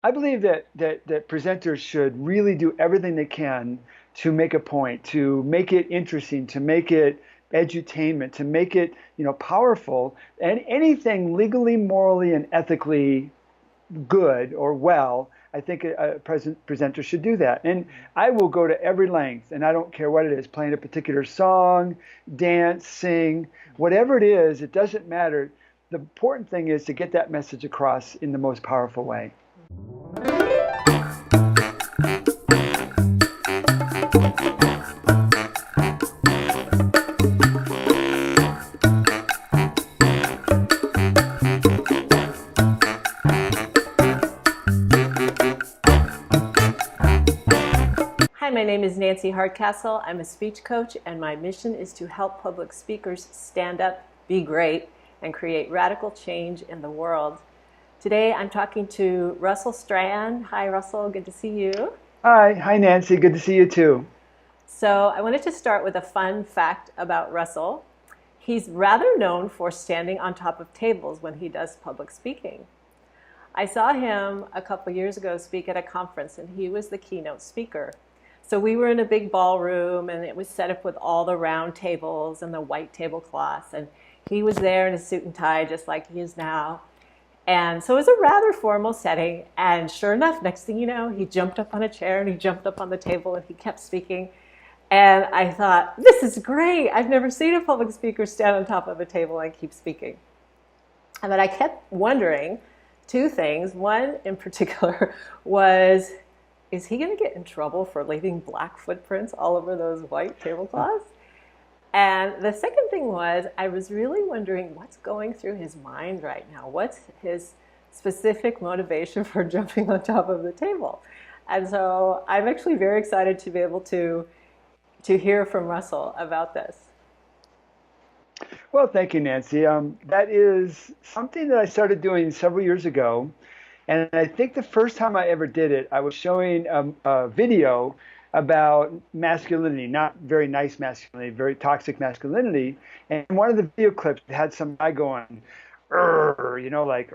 I believe that presenters should really do everything they can to make a point, to make it interesting, to make it edutainment, to make it, powerful, and anything legally, morally, and ethically good or well. I think a presenter should do that. And I will go to every length, and I don't care what it is, playing a particular song, dance, sing, whatever it is, it doesn't matter. The important thing is to get that message across in the most powerful way. Hi, my name is Nancy Hardcastle. I'm a speech coach, and my mission is to help public speakers stand up, be great, and create radical change in the world. Today, I'm talking to Russell Strand. Hi, Russell. Good to see you. Hi, Nancy. Good to see you too. So I wanted to start with a fun fact about Russell. He's rather known for standing on top of tables when he does public speaking. I saw him a couple years ago speak at a conference, and he was the keynote speaker. So we were in a big ballroom, and it was set up with all the round tables and the white tablecloths, and he was there in a suit and tie just like he is now. And so it was a rather formal setting, and sure enough, next thing you know, he jumped up on a chair and he jumped up on the table and he kept speaking. And I thought, this is great. I've never seen a public speaker stand on top of a table and keep speaking. And then I kept wondering two things. One in particular was, is he going to get in trouble for leaving black footprints all over those white tablecloths? And the second thing was, I was really wondering what's going through his mind right now. What's his specific motivation for jumping on top of the table? And so I'm actually very excited to be able to hear from Russell about this. Well, thank you, Nancy. That is something that I started doing several years ago. And I think the first time I ever did it, I was showing a video about masculinity, not very nice masculinity, very toxic masculinity. And one of the video clips had some guy going, like,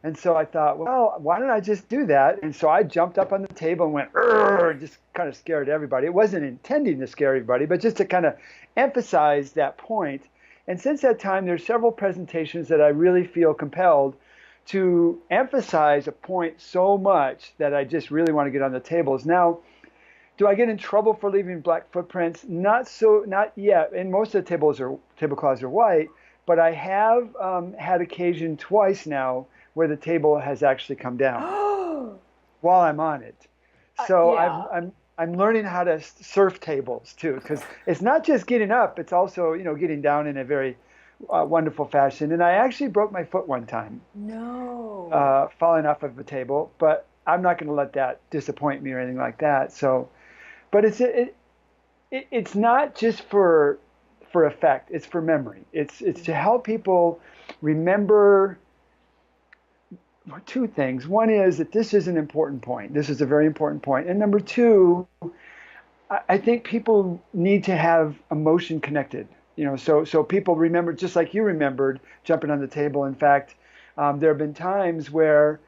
And so I thought, well, why don't I just do that? And so I jumped up on the table and went, and just kind of scared everybody. It wasn't intending to scare everybody, but just to kind of emphasize that point. And since that time, there's several presentations that I really feel compelled to emphasize a point so much that I just really want to get on the tables. Now, do I get in trouble for leaving black footprints? Not yet. And most of the tablecloths are white, but I have had occasion twice now where the table has actually come down while I'm on it. So Yeah. I'm learning how to surf tables too, because it's not just getting up; it's also getting down in a very wonderful fashion. And I actually broke my foot one time, No. falling off of a table. But I'm not going to let that disappoint me or anything like that. So, but it's not just for effect; it's for memory. It's to help people remember two things. One is that this is an important point. This is a very important point. And number two, I think people need to have emotion connected. So people remember, just like you remembered jumping on the table. In fact, there have been times where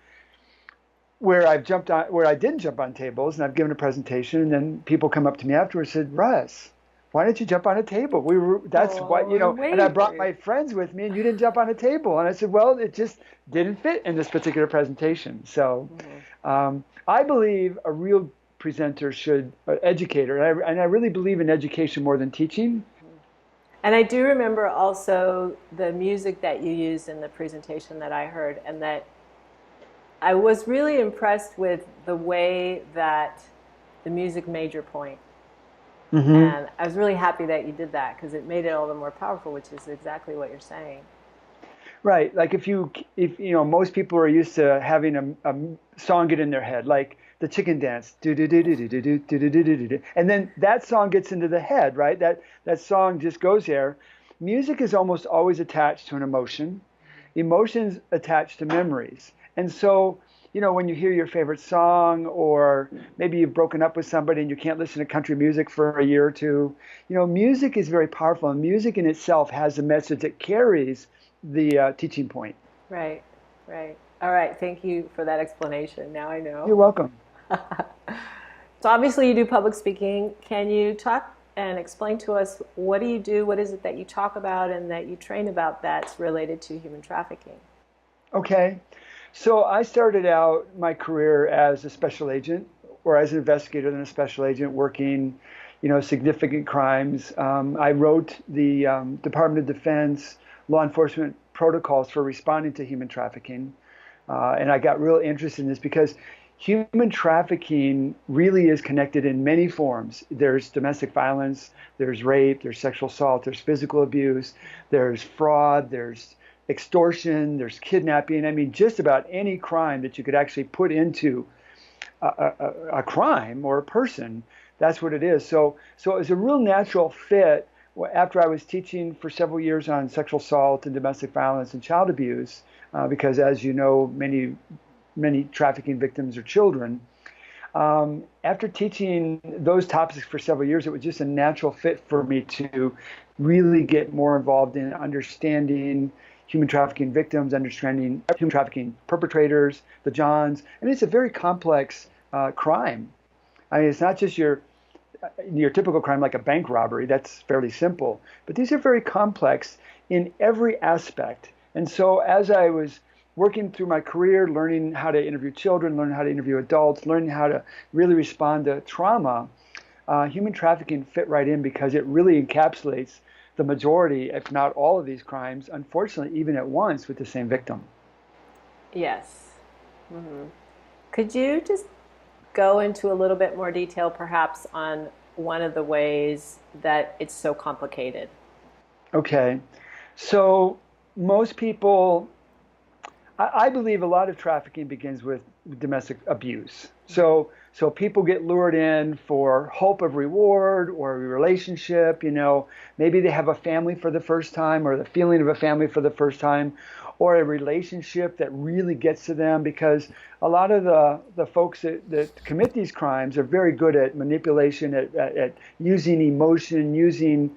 I didn't jump on tables, and I've given a presentation, and then people come up to me afterwards and said, Russ, why didn't you jump on a table? And I brought my friends with me, and you didn't jump on a table. And I said, well, it just didn't fit in this particular presentation. So I believe a real presenter educator, and I really believe in education more than teaching. And I do remember also the music that you used in the presentation that I heard, and that I was really impressed with the way that the music made your point. Mm-hmm. And I was really happy that you did that, because it made it all the more powerful, which is exactly what you're saying. Right. Like if most people are used to having a song get in their head, like the chicken dance, do do do do do do do do do do do, and then that song gets into the head, right? That song just goes there. Music is almost always attached to an emotion. Emotions attached to memories, and so when you hear your favorite song, or maybe you've broken up with somebody and you can't listen to country music for a year or two, music is very powerful, and music in itself has a message that carries the teaching point. Right, right. All right, thank you for that explanation. Now I You're know. welcome. So obviously you do public speaking. Can you talk and explain to us what do you do? What is it that you talk about and that you train about that's related to human trafficking? Okay. So I started out my career as a special agent or as an investigator and a special agent working, significant crimes. I wrote the Department of Defense law enforcement protocols for responding to human trafficking. And I got real interested in this because human trafficking really is connected in many forms. There's domestic violence, there's rape, there's sexual assault, there's physical abuse, there's fraud, there's extortion, there's kidnapping. I mean, just about any crime that you could actually put into a crime or a person, that's what it is. So it was a real natural fit after I was teaching for several years on sexual assault and domestic violence and child abuse, because as you know, many trafficking victims are children. After teaching those topics for several years, it was just a natural fit for me to really get more involved in understanding human trafficking victims, understanding human trafficking perpetrators, the Johns. I mean, it's a very complex crime. I mean, it's not just your typical crime like a bank robbery. That's fairly simple. But these are very complex in every aspect. And so as I was working through my career, learning how to interview children, learning how to interview adults, learning how to really respond to trauma, human trafficking fit right in because it really encapsulates the majority, if not all of these crimes, unfortunately, even at once with the same victim. Yes. Could you just go into a little bit more detail, perhaps, on one of the ways that it's so complicated? Okay. So most people, I believe a lot of trafficking begins with domestic abuse. So people get lured in for hope of reward or a relationship. Maybe they have a family for the first time or the feeling of a family for the first time or a relationship that really gets to them because a lot of the folks that commit these crimes are very good at manipulation, at using emotion, using,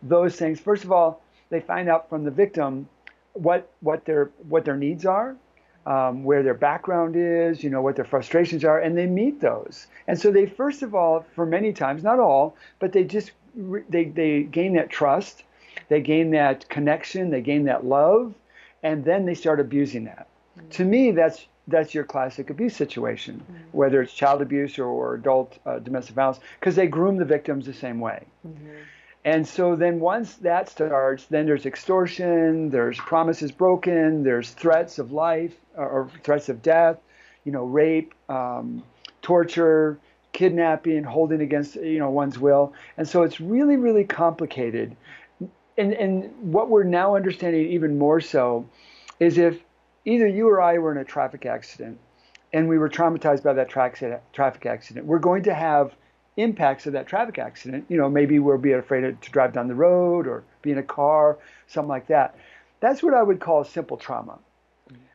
those things. First of all, they find out from the victim what their needs are, where their background is, what their frustrations are, and they meet those. And so they first of all, for many times, not all, but they gain that trust, they gain that connection, they gain that love, and then they start abusing that. To me, that's your classic abuse situation, whether it's child abuse or adult domestic violence, because they groom the victims the same way. And so then once that starts, then there's extortion, there's promises broken, there's threats of life or threats of death, rape, torture, kidnapping, holding against, one's will. And so it's really, really complicated. And what we're now understanding even more so is if either you or I were in a traffic accident and we were traumatized by that traffic accident, we're going to have impacts of that traffic accident. Maybe we'll be afraid to drive down the road or be in a car, something like that. That's what I would call simple trauma.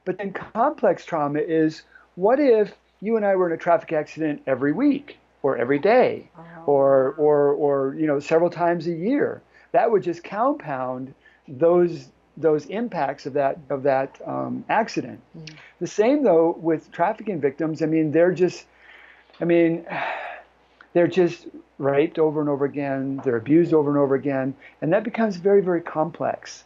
But then complex trauma is what if you and I were in a traffic accident every week or every day or several times a year? That would just compound those impacts of that accident. The same though with trafficking victims. I mean, they're just raped over and over again. They're abused over and over again, and that becomes very, very complex.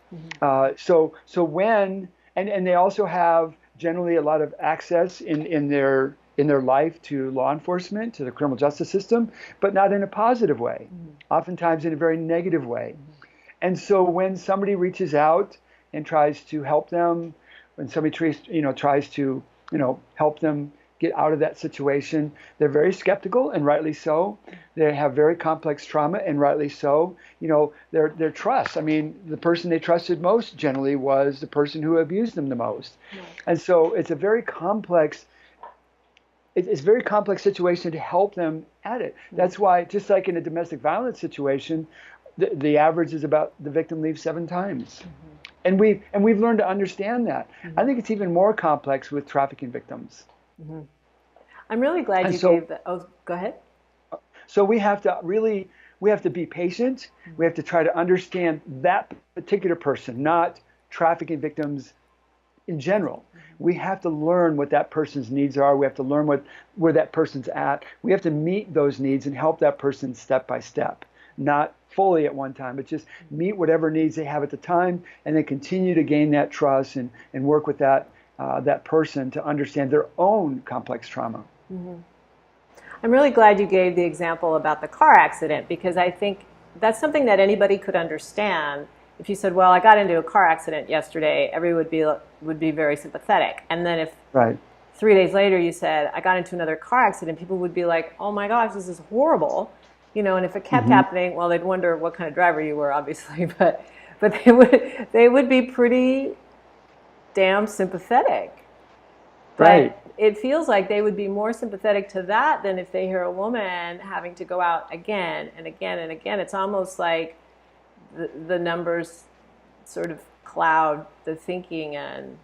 So when and they also have generally a lot of access in their life to law enforcement, to the criminal justice system, but not in a positive way. Oftentimes in a very negative way. And so when somebody reaches out and tries to help them, when somebody tries to help them get out of that situation, they're very skeptical, and rightly so. They have very complex trauma, and rightly so. Their trust. I mean, the person they trusted most generally was the person who abused them the most. Right. And so it's a very complex. It's a very complex situation to help them at it. That's why, just like in a domestic violence situation, the average is about the victim leaves 7 times. And we've learned to understand that. I think it's even more complex with trafficking victims. I'm really glad you gave that. Oh, go ahead. So we have to be patient. We have to try to understand that particular person, not trafficking victims in general. We have to learn what that person's needs are. We have to learn where that person's at. We have to meet those needs and help that person step by step, not fully at one time, but just meet whatever needs they have at the time, and then continue to gain that trust and work with that person to understand their own complex trauma. Mm-hmm. I'm really glad you gave the example about the car accident, because I think that's something that anybody could understand. If you said, well, I got into a car accident yesterday, everyone would be very sympathetic. And then if Right. 3 days later you said, I got into another car accident, people would be like, oh my gosh, this is horrible. You know, and if it kept happening, well, they'd wonder what kind of driver you were, obviously, but they would be pretty damn sympathetic. But Right. it feels like they would be more sympathetic to that than if they hear a woman having to go out again and again and again. It's almost like the numbers sort of cloud the thinking. And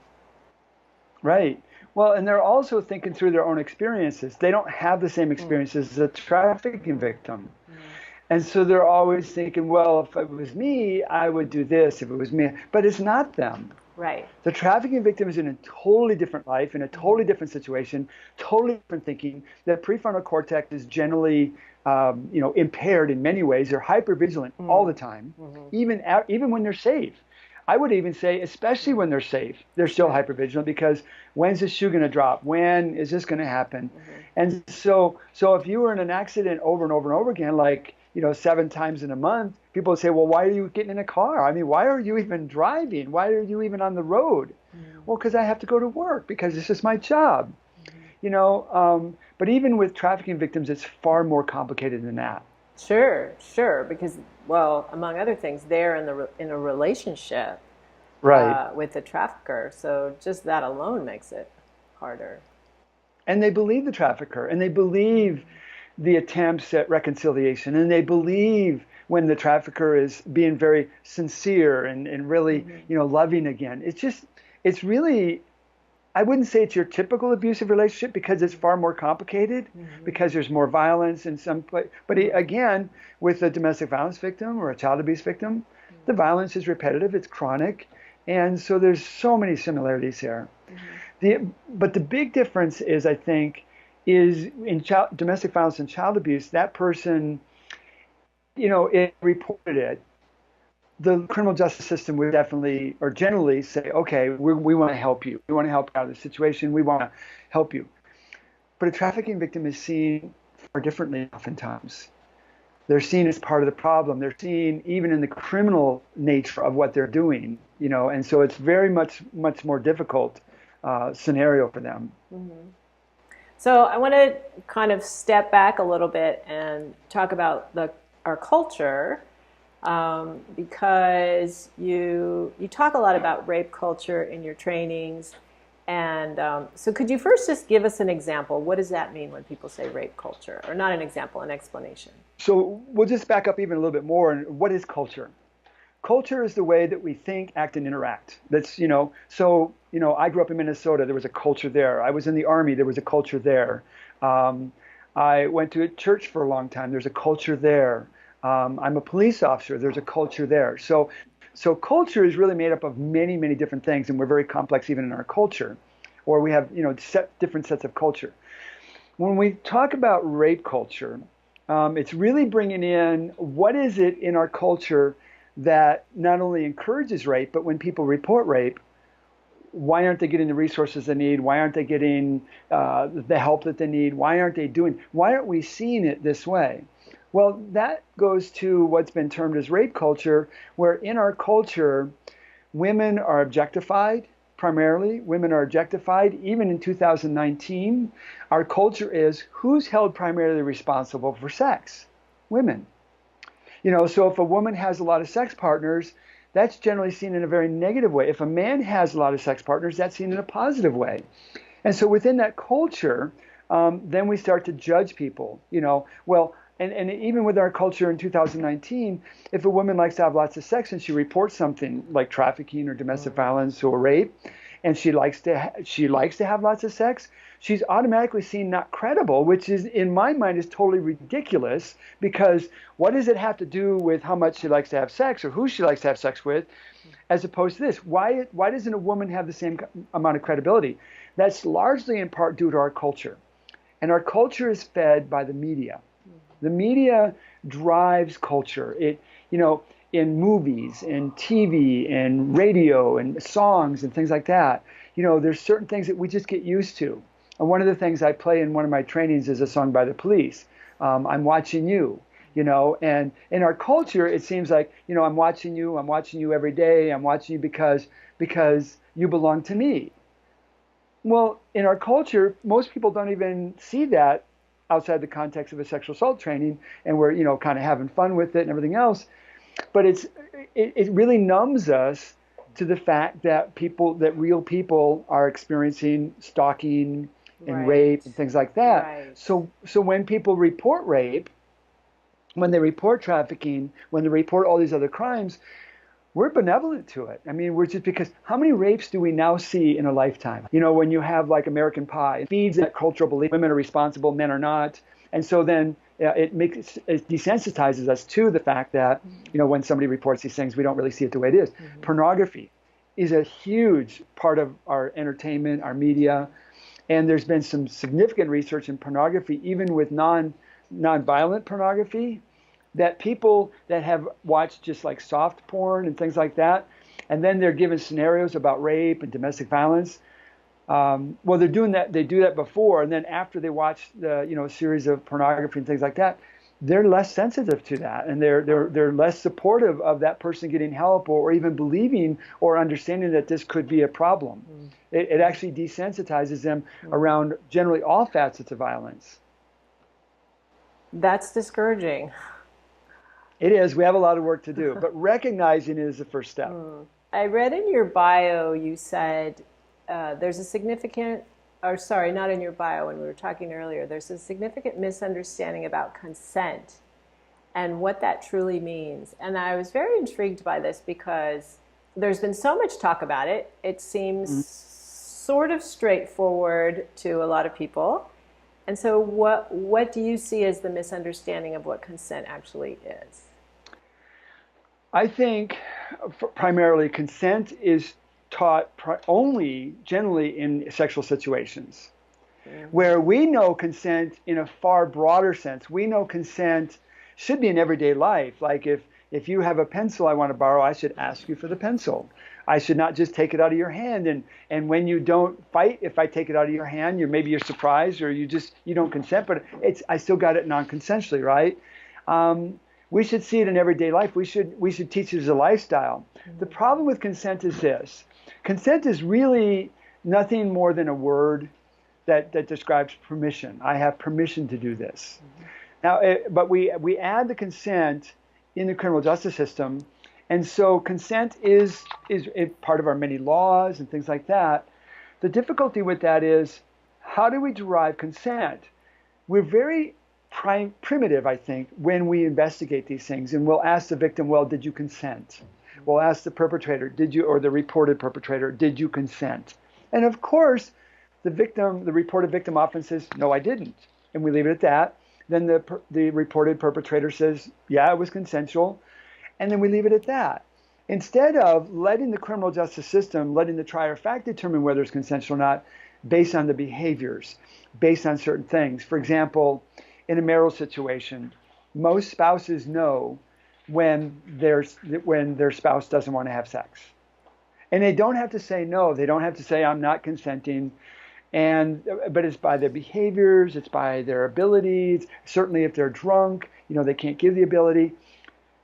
Right. Well, and they're also thinking through their own experiences. They don't have the same experiences as a trafficking victim. And so they're always thinking, well, if it was me, I would do this if it was me. But it's not them. right. The trafficking victim is in a totally different life, in a totally different situation, totally different thinking. The prefrontal cortex is generally, impaired in many ways. They're hypervigilant all the time, even when they're safe. I would even say, especially when they're safe, they're still hypervigilant, because when's the shoe going to drop? When is this going to happen? And so if you were in an accident over and over and over again, like 7 times in a month, people would say, well, why are you getting in a car? I mean, why are you even driving? Why are you even on the road? Well, because I have to go to work, because this is my job. But even with trafficking victims, it's far more complicated than that. Sure, because, well, among other things, they're in a relationship Right. with the trafficker, so just that alone makes it harder. And they believe the trafficker, and they believe the attempts at reconciliation, and they believe when the trafficker is being very sincere and really, loving again. It's really, I wouldn't say it's your typical abusive relationship, because it's far more complicated, because there's more violence in some place. But again, with a domestic violence victim or a child abuse victim, the violence is repetitive, it's chronic, and so there's so many similarities here. But the big difference is, I think, is in domestic violence and child abuse, that person, it reported it. The criminal justice system would definitely or generally say, okay, we want to help you. We want to help you out of the situation. We want to help you. But a trafficking victim is seen far differently oftentimes. They're seen as part of the problem. They're seen even in the criminal nature of what they're doing, and so it's very much more difficult scenario for them. So I want to kind of step back a little bit and talk about our culture, because you talk a lot about rape culture in your trainings. And so could you first just give us an example? What does that mean when people say rape culture? Or not an example, an explanation. So we'll just back up even a little bit more. And what is culture? Culture is the way that we think, act, and interact. That's, I grew up in Minnesota. There was a culture there. I was in the Army. There was a culture there. I went to a church for a long time. There's a culture there. I'm a police officer. There's a culture there. So culture is really made up of many, many different things, and we're very complex even in our culture, or we have, different sets of culture. When we talk about rape culture, it's really bringing in what is it in our culture that not only encourages rape, but when people report rape, why aren't they getting the resources they need? Why aren't they getting the help that they need? Why aren't we seeing it this way? Well, that goes to what's been termed as rape culture, where in our culture, women are objectified, primarily. Women are objectified. Even in 2019, our culture is who's held primarily responsible for sex? Women. So if a woman has a lot of sex partners, that's generally seen in a very negative way. If a man has a lot of sex partners, that's seen in a positive way. And so within that culture, then we start to judge people, And even with our culture in 2019, if a woman likes to have lots of sex and she reports something like trafficking or domestic violence or rape, and she likes to have lots of sex, she's automatically seen not credible, which is, in my mind, is totally ridiculous, because what does it have to do with how much she likes to have sex or who she likes to have sex with, as opposed to this? Why doesn't a woman have the same amount of credibility? That's largely in part due to our culture. And our culture is fed by the media. The media drives culture. In movies, in TV, and radio, and songs, and things like that, there's certain things that we just get used to. And one of the things I play in one of my trainings is a song by the Police. I'm watching you. And in our culture, it seems like, I'm watching you every day. I'm watching you because you belong to me. Well, in our culture, most people don't even see that outside the context of a sexual assault training, and we're, kind of having fun with it and everything else. But it really numbs us to the fact that real people are experiencing stalking and rape and things like that. Right. So when people report rape, when they report trafficking, when they report all these other crimes, we're benevolent to it. I mean, we're just, because how many rapes do we now see in a lifetime? When you have like American Pie, it feeds that cultural belief, women are responsible, men are not. And so then it desensitizes us to the fact that, when somebody reports these things, we don't really see it the way it is. Mm-hmm. Pornography is a huge part of our entertainment, our media. And there's been some significant research in pornography, even with non-violent pornography, that people that have watched just like soft porn and things like that, and then they're given scenarios about rape and domestic violence. Well, they're doing that. They do that before, and then after they watch the series of pornography and things like that, they're less sensitive to that, and they're less supportive of that person getting help, or even believing or understanding that this could be a problem. Mm. It actually desensitizes them around generally all facets of violence. That's discouraging. It is. We have a lot of work to do, but recognizing it is the first step. I read in your bio, you said there's a significant, or sorry, not in your bio, when we were talking earlier, there's a significant misunderstanding about consent and what that truly means. And I was very intrigued by this because there's been so much talk about it. It seems sort of straightforward to a lot of people. And so what do you see as the misunderstanding of what consent actually is? I think primarily consent is taught only generally in sexual situations, where we know consent in a far broader sense. We know consent should be in everyday life. Like if you have a pencil I want to borrow, I should ask you for the pencil. I should not just take it out of your hand. And when you don't fight, if I take it out of your hand, maybe you're surprised, or you don't consent, but I still got it non-consensually, right? We should see it in everyday life. We should teach it as a lifestyle. Mm-hmm. The problem with consent is this. Consent is really nothing more than a word that describes permission. I have permission to do this. Mm-hmm. Now, but we add the consent in the criminal justice system, and so consent is part of our many laws and things like that. The difficulty with that is, how do we derive consent? We're very primitive, I think, when we investigate these things, and we'll ask the victim, well, did you consent? We'll ask the perpetrator, or the reported perpetrator, did you consent? And of course, the reported victim often says, no, I didn't. And we leave it at that. Then the reported perpetrator says, yeah, it was consensual. And then we leave it at that. Instead of letting the criminal justice system, letting the trier of fact determine whether it's consensual or not, based on the behaviors, based on certain things. For example, in a marital situation, most spouses know when their spouse doesn't want to have sex. And they don't have to say no. They don't have to say, I'm not consenting. But it's by their behaviors, it's by their abilities. Certainly if they're drunk, they can't give the ability.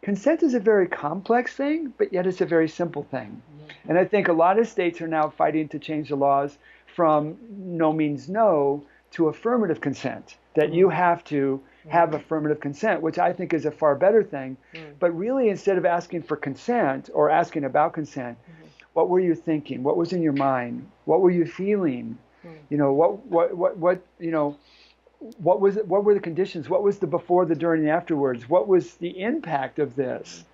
Consent is a very complex thing, but yet it's a very simple thing. Mm-hmm. And I think a lot of states are now fighting to change the laws from no means no to affirmative consent, that you have to have affirmative consent, which I think is a far better thing. But really, instead of asking for consent or asking about consent, what were you thinking? What was in your mind? What were you feeling? What were the conditions? What was the before, the during, and afterwards? What was the impact of this?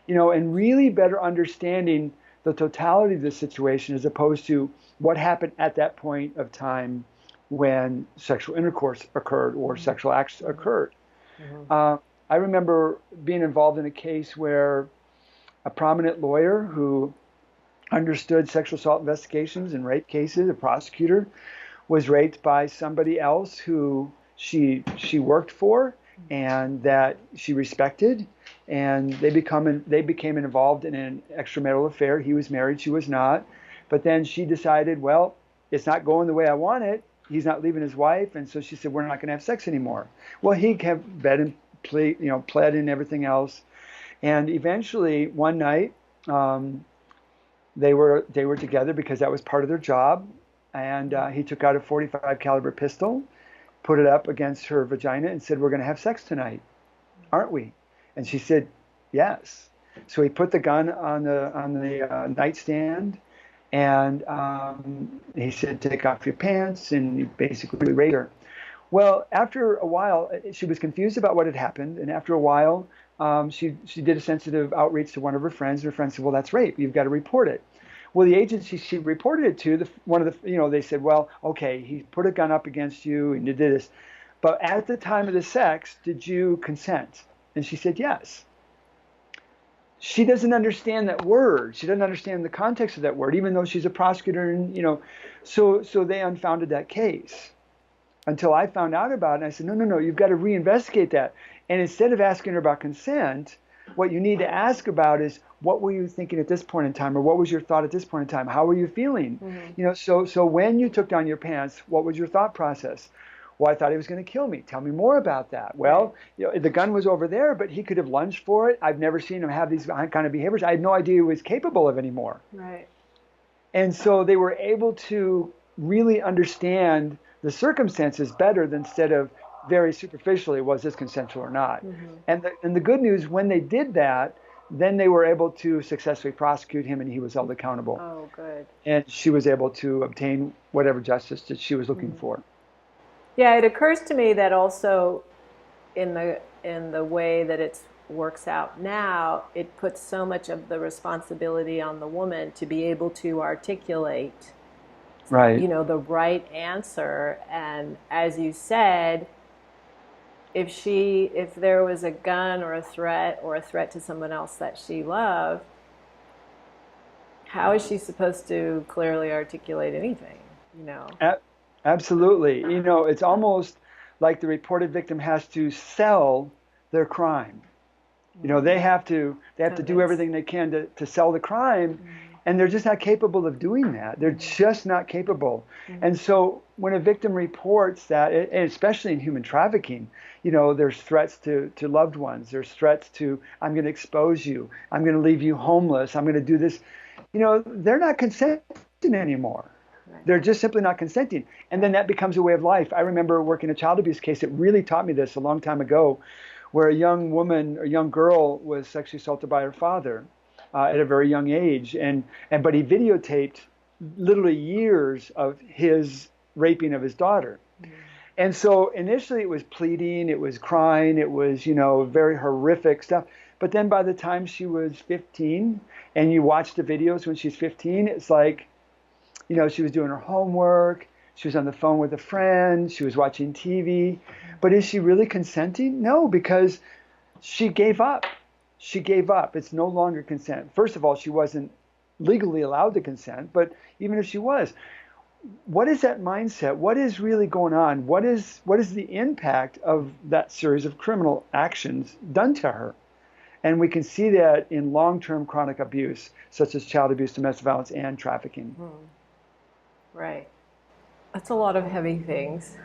And really better understanding the totality of the situation as opposed to what happened at that point of time when sexual intercourse occurred or Mm-hmm. sexual acts occurred. Mm-hmm. Uh, I remember being involved in a case where a prominent lawyer who understood sexual assault investigations and rape cases, a prosecutor, was raped by somebody else who she worked for and that she respected, and they became involved in an extramarital affair. He was married, she was not, but then she decided, well, it's not going the way I want it. He's not leaving his wife, and so she said, we're not going to have sex anymore. Well, he kept bed and pled and everything else, and eventually one night. They were together because that was part of their job, and he took out a 45 caliber pistol, put it up against her vagina, and said, "We're going to have sex tonight, aren't we?" And she said, "Yes." So he put the gun on the nightstand, and he said, "Take off your pants," and he basically raped her. Well, after a while, she was confused about what had happened, and after a while, she did a sensitive outreach to one of her friends. Her friend said, "Well, that's rape. You've got to report it." Well, the agency she reported it to, one of the, they said, "Well, okay, he put a gun up against you and you did this, but at the time of the sex, did you consent?" And she said, "Yes." She doesn't understand that word. She doesn't understand the context of that word, even though she's a prosecutor, and so they unfounded that case until I found out about it. And I said, no, no, no, you've got to reinvestigate that. And instead of asking her about consent, what you need to ask about is, what were you thinking at this point in time? Or what was your thought at this point in time? How were you feeling? Mm-hmm. So when you took down your pants, what was your thought process? Well, I thought he was going to kill me. Tell me more about that. Well, the gun was over there, but he could have lunged for it. I've never seen him have these kind of behaviors. I had no idea he was capable of anymore. Right. And so they were able to really understand the circumstances better than instead of very superficially, was this consensual or not? Mm-hmm. And the good news, when they did that, then they were able to successfully prosecute him and he was held accountable. Oh, good. And she was able to obtain whatever justice that she was looking Mm-hmm. for. Yeah, it occurs to me that also in the way that it works out now, it puts so much of the responsibility on the woman to be able to articulate, Right. the right answer. And as you said, if there was a gun or a threat to someone else that she loved, how is she supposed to clearly articulate anything? Absolutely. It's almost like the reported victim has to sell their crime. They have to do Convince. everything they can to sell the crime, and they're just not capable of doing that. They're just not capable. And so when a victim reports that, and especially in human trafficking, there's threats to loved ones. There's threats to, "I'm going to expose you. I'm going to leave you homeless. I'm going to do this." They're not consenting anymore. Right. They're just simply not consenting. And then that becomes a way of life. I remember working a child abuse case that really taught me this a long time ago, where a young girl was sexually assaulted by her father at a very young age. But he videotaped literally years of his raping of his daughter. And so initially it was pleading, it was crying, it was, very horrific stuff. But then by the time she was 15, and you watch the videos when she's 15, it's like, she was doing her homework, she was on the phone with a friend, she was watching TV. But is she really consenting? No, because she gave up. She gave up. It's no longer consent. First of all, she wasn't legally allowed to consent, but even if she was, what is that mindset? What is really going on? What is the impact of that series of criminal actions done to her? And we can see that in long-term chronic abuse, such as child abuse, domestic violence, and trafficking. Right. That's a lot of heavy things.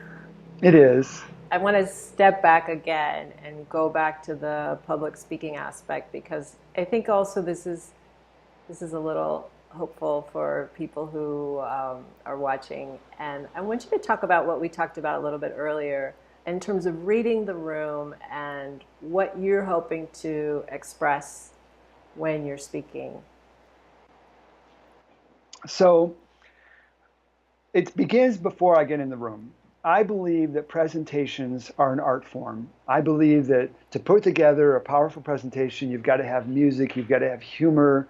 It is. I want to step back again and go back to the public speaking aspect, because I think also this is a little hopeful for people who are watching. And I want you to talk about what we talked about a little bit earlier in terms of reading the room and what you're hoping to express when you're speaking. So it begins before I get in the room. I believe that presentations are an art form. I believe that to put together a powerful presentation, you've got to have music, you've got to have humor,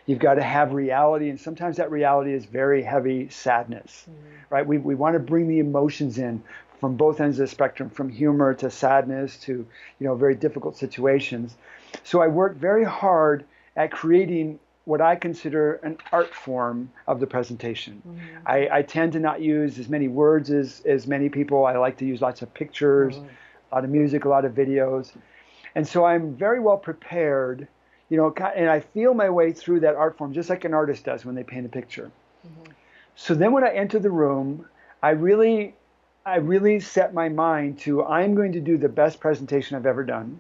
You've got to have reality, and sometimes that reality is very heavy sadness, right? We want to bring the emotions in from both ends of the spectrum, from humor to sadness to, very difficult situations. So I work very hard at creating what I consider an art form of the presentation. I tend to not use as many words as many people. I like to use lots of pictures, a lot of music, a lot of videos. And so I'm very well prepared, and I feel my way through that art form just like an artist does when they paint a picture. So then when I enter the room, I really set my mind to, I'm going to do the best presentation I've ever done.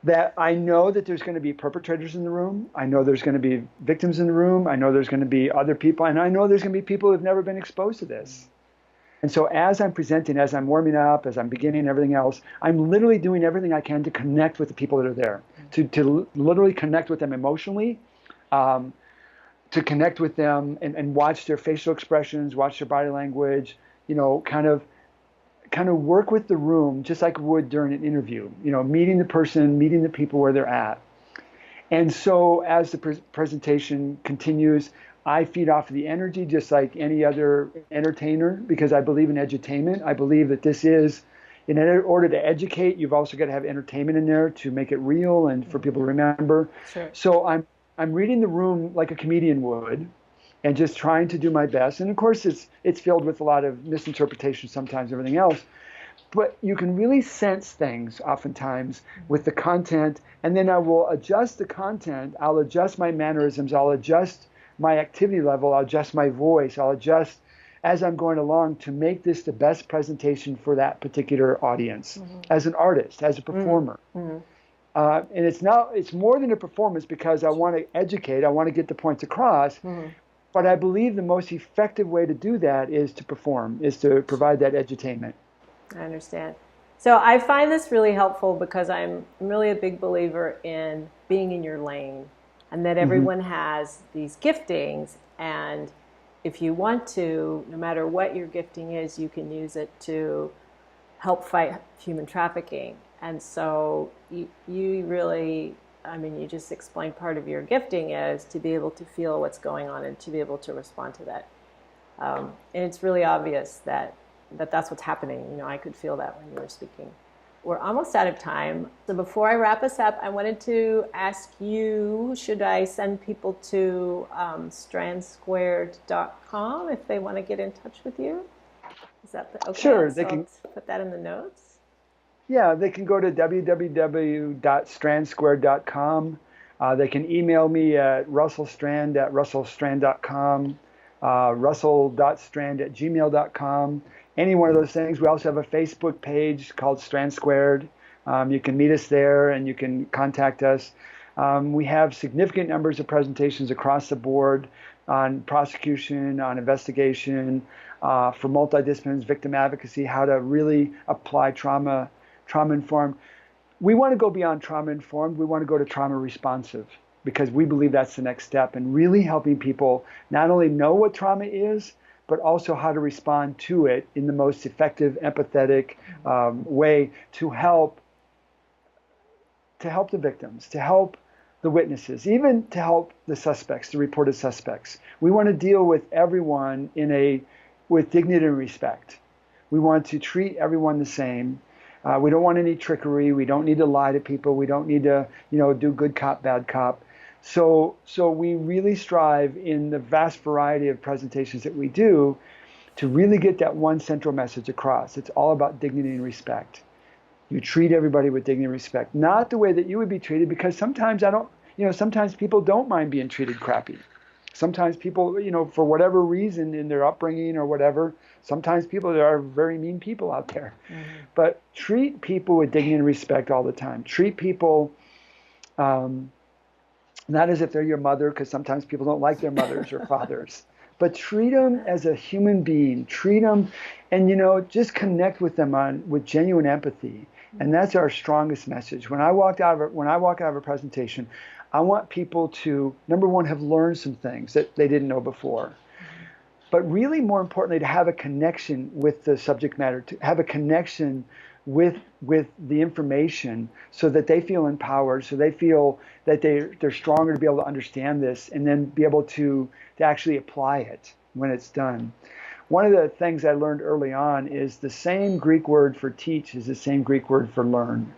That I know that there's going to be perpetrators in the room. I know there's going to be victims in the room. I know there's going to be other people. And I know there's going to be people who've never been exposed to this. And so as I'm presenting, as I'm warming up, as I'm beginning everything else, I'm literally doing everything I can to connect with the people that are there, to literally connect with them emotionally, to connect with them and watch their facial expressions, watch their body language, kind of work with the room just like I would during an interview, meeting the person, meeting the people where they're at. And so as the presentation continues, I feed off the energy just like any other entertainer because I believe in edutainment. I believe that this is, in order to educate, you've also got to have entertainment in there to make it real and for people to remember. Sure. So I'm reading the room like a comedian would, and just trying to do my best. And of course, it's filled with a lot of misinterpretation sometimes, everything else. But you can really sense things oftentimes with the content, and then I will adjust the content. I'll adjust my mannerisms. I'll adjust my activity level. I'll adjust my voice. I'll adjust as I'm going along to make this the best presentation for that particular audience, as an artist, as a performer. And it's more than a performance because I want to educate. I want to get the points across. But I believe the most effective way to do that is to perform, is to provide that edutainment. I understand. So I find this really helpful because I'm really a big believer in being in your lane and that everyone has these giftings. And if you want to, no matter what your gifting is, you can use it to help fight human trafficking. And so you really, you just explained part of your gifting is to be able to feel what's going on and to be able to respond to that. And it's really obvious that that's what's happening. I could feel that when you were speaking. We're almost out of time. So before I wrap us up, I wanted to ask you, should I send people to strandsquared.com if they want to get in touch with you? Is that okay? Sure. They can put that in the notes. Yeah, they can go to www.strandsquared.com. They can email me at russellstrand@russellstrand.com, russell.strand@gmail.com, any one of those things. We also have a Facebook page called Strand Squared. You can meet us there and you can contact us. We have significant numbers of presentations across the board on prosecution, on investigation, for multidisciplines, victim advocacy, how to really apply trauma-informed. We want to go beyond trauma-informed. We want to go to trauma-responsive because we believe that's the next step in really helping people not only know what trauma is, but also how to respond to it in the most effective, empathetic way to help the victims, to help the witnesses, even to help the suspects, the reported suspects. We want to deal with everyone with dignity and respect. We want to treat everyone the same. We don't want any trickery. We don't need to lie to people. We don't need to, do good cop, bad cop. So we really strive in the vast variety of presentations that we do to really get that one central message across. It's all about dignity and respect. You treat everybody with dignity and respect, not the way that you would be treated, because sometimes sometimes people don't mind being treated crappy. Sometimes people, for whatever reason in their upbringing or whatever, sometimes people, there are very mean people out there. But treat people with dignity and respect all the time. Treat people not as if they're your mother, because sometimes people don't like their mothers or fathers. But treat them as a human being. Treat them, and just connect with them with genuine empathy. And that's our strongest message. When I walk out of a presentation, I want people to, number one, have learned some things that they didn't know before. But really, more importantly, to have a connection with the subject matter, to have a connection with the information so that they feel empowered, so they feel that they're stronger to be able to understand this and then be able to actually apply it when it's done. One of the things I learned early on is the same Greek word for teach is the same Greek word for learn.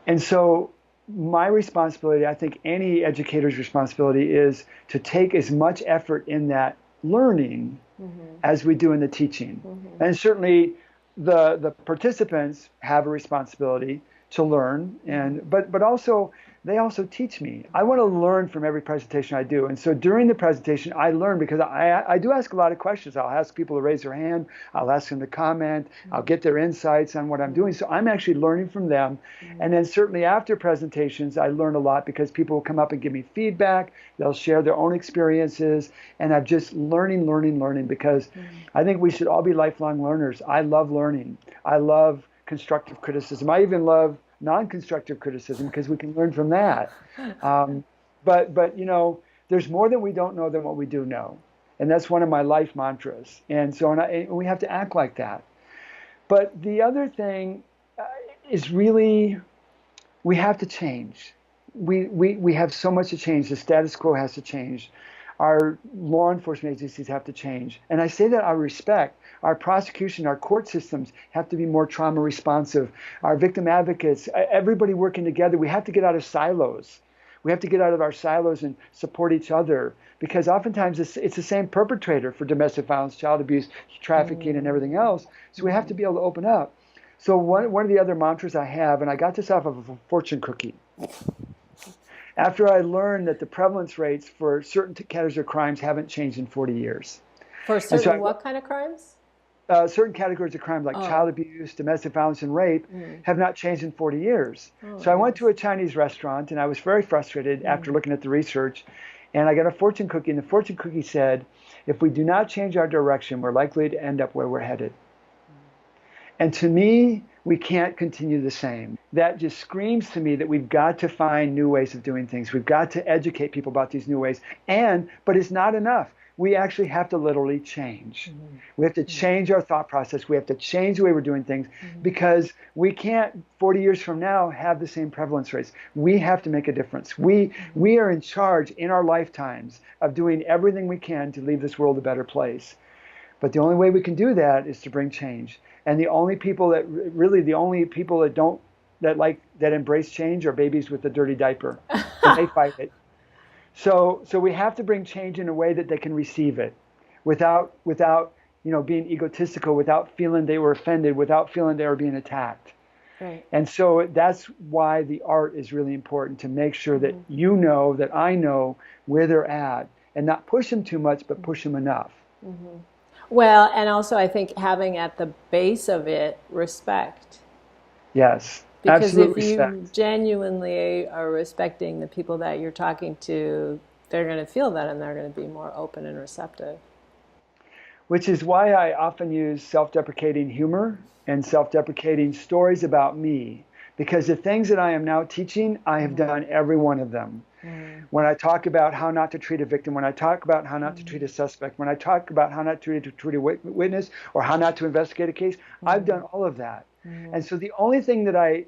And so my responsibility, I think any educator's responsibility, is to take as much effort in that learning as we do in the teaching. And certainly the participants have a responsibility to learn, but also they also teach me. I want to learn from every presentation I do. And so during the presentation, I learn because I do ask a lot of questions. I'll ask people to raise their hand. I'll ask them to comment. I'll get their insights on what I'm doing. So I'm actually learning from them. And then certainly after presentations, I learn a lot because people will come up and give me feedback. They'll share their own experiences. And I'm just learning because I think we should all be lifelong learners. I love learning. I love constructive criticism. I even love non-constructive criticism because we can learn from that. But there's more that we don't know than what we do know, and that's one of my life mantras. And so and we have to act like that. But the other thing is really we have to change. We have so much to change. The status quo has to change. Our law enforcement agencies have to change. And I say that out of respect. Our prosecution, our court systems have to be more trauma responsive. Our victim advocates, everybody working together, we have to get out of silos. We have to get out of our silos and support each other because oftentimes it's the same perpetrator for domestic violence, child abuse, trafficking, and everything else. So we have to be able to open up. So one of the other mantras I have, and I got this off of a fortune cookie. After I learned that the prevalence rates for certain categories of crimes haven't changed in 40 years. For certain what kind of crimes? Certain categories of crime like child abuse, domestic violence, and rape have not changed in 40 years. So I went to a Chinese restaurant, and I was very frustrated after looking at the research. And I got a fortune cookie, and the fortune cookie said, if we do not change our direction, we're likely to end up where we're headed. And to me, we can't continue the same. That just screams to me that we've got to find new ways of doing things. We've got to educate people about these new ways. But it's not enough. We actually have to literally change. We have to change our thought process. We have to change the way we're doing things because we can't, 40 years from now, have the same prevalence rates. We have to make a difference. We are in charge in our lifetimes of doing everything we can to leave this world a better place. But the only way we can do that is to bring change. And the only people that embrace change are babies with a dirty diaper. And they fight it. So we have to bring change in a way that they can receive it without being egotistical, without feeling they were offended, without feeling they were being attacked. Right. And so that's why the art is really important, to make sure that that I know where they're at and not push them too much, but push them enough. Well, and also I think having at the base of it respect. Yes, because absolute if respect. you genuinely are respecting the people that you're talking to, they're going to feel that and they're going to be more open and receptive. Which is why I often use self-deprecating humor and self-deprecating stories about me. Because the things that I am now teaching, I have done every one of them. When I talk about how not to treat a victim, when I talk about how not to treat a suspect, when I talk about how not to treat a witness or how not to investigate a case, I've done all of that. And so the only thing that I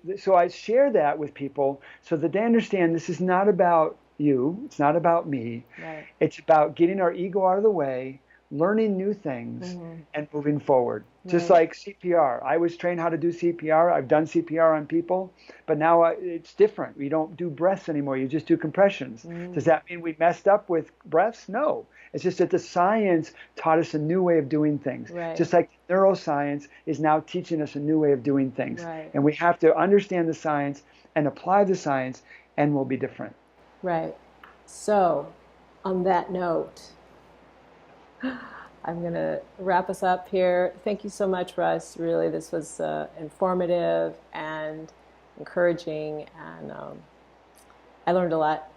share that with people so that they understand this is not about you, it's not about me. Right. It's about getting our ego out of the way, learning new things, and moving forward. Just like CPR. I was trained how to do CPR. I've done CPR on people, but now it's different. We don't do breaths anymore. You just do compressions. Does that mean we messed up with breaths? No. It's just that the science taught us a new way of doing things. Right. Just like neuroscience is now teaching us a new way of doing things. Right. And we have to understand the science and apply the science, and we'll be different. Right. So, on that note, I'm going to wrap us up here. Thank you so much, Russ. Really, this was informative and encouraging, and I learned a lot.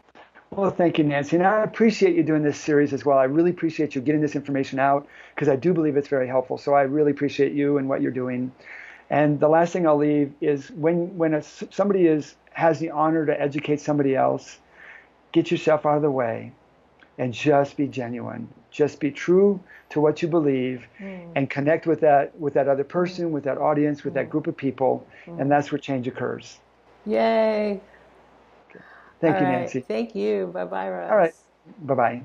Well, thank you, Nancy. And I appreciate you doing this series as well. I really appreciate you getting this information out because I do believe it's very helpful. So I really appreciate you and what you're doing. And the last thing I'll leave is when somebody has the honor to educate somebody else, get yourself out of the way and just be genuine. Just be true to what you believe and connect with that other person, with that audience, with that group of people, and that's where change occurs. Yay. All Thank you, right. Nancy. Thank you. Bye bye, All right. Russ. Bye-bye.